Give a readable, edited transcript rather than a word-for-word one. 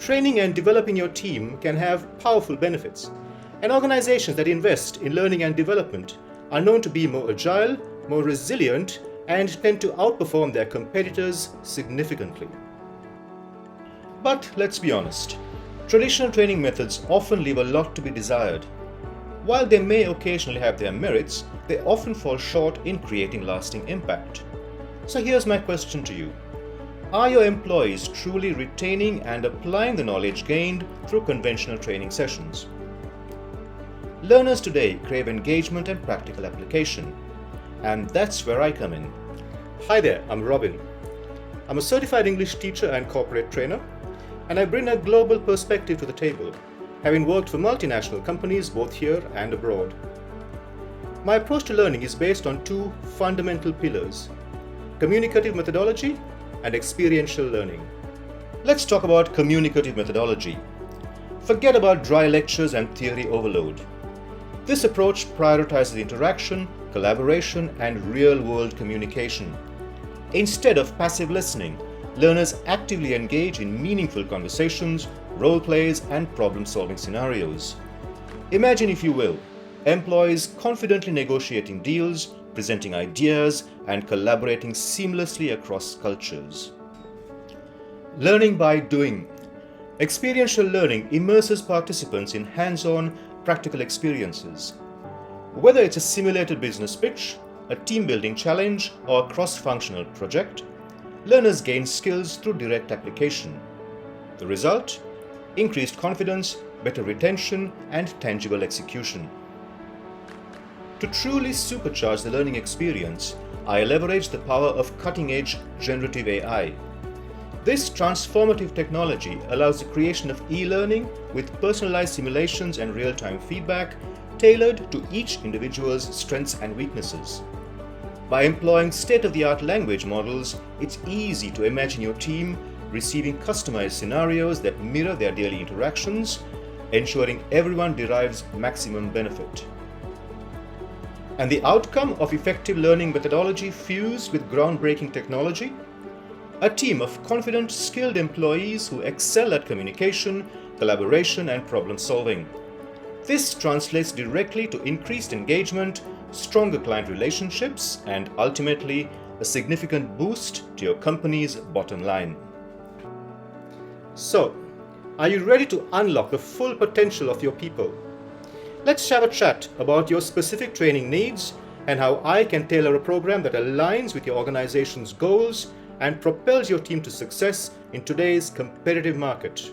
Training and developing your team can have powerful benefits, and organizations that invest in learning and development are known to be more agile, more resilient, and tend to outperform their competitors significantly. But let's be honest, traditional training methods often leave a lot to be desired. While they may occasionally have their merits, they often fall short in creating lasting impact. So here's my question to you. Are your employees truly retaining and applying the knowledge gained through conventional training sessions? Learners today crave engagement and practical application, and that's where I come in. Hi there, I'm Robin. I'm a certified English teacher and corporate trainer, and I bring a global perspective to the table, having worked for multinational companies both here and abroad. My approach to learning is based on two fundamental pillars: communicative methodology and experiential learning. Let's talk about communicative methodology. Forget about dry lectures and theory overload. This approach prioritizes interaction, collaboration, and real-world communication. Instead of passive listening, learners actively engage in meaningful conversations, role plays, and problem-solving scenarios. Imagine, if you will, employees confidently negotiating deals, presenting ideas, and collaborating seamlessly across cultures. Learning by doing. Experiential learning immerses participants in hands-on, practical experiences. Whether it's a simulated business pitch, a team-building challenge, or a cross-functional project, learners gain skills through direct application. The result? Increased confidence, better retention, and tangible execution. To truly supercharge the learning experience, I leverage the power of cutting-edge generative AI. This transformative technology allows the creation of e-learning with personalized simulations and real-time feedback tailored to each individual's strengths and weaknesses. By employing state-of-the-art language models, it's easy to imagine your team receiving customized scenarios that mirror their daily interactions, ensuring everyone derives maximum benefit. And the outcome of effective learning methodology fused with groundbreaking technology? A team of confident, skilled employees who excel at communication, collaboration, and problem solving. This translates directly to increased engagement, stronger client relationships, and ultimately a significant boost to your company's bottom line. So, are you ready to unlock the full potential of your people? Let's have a chat about your specific training needs and how I can tailor a program that aligns with your organization's goals and propels your team to success in today's competitive market.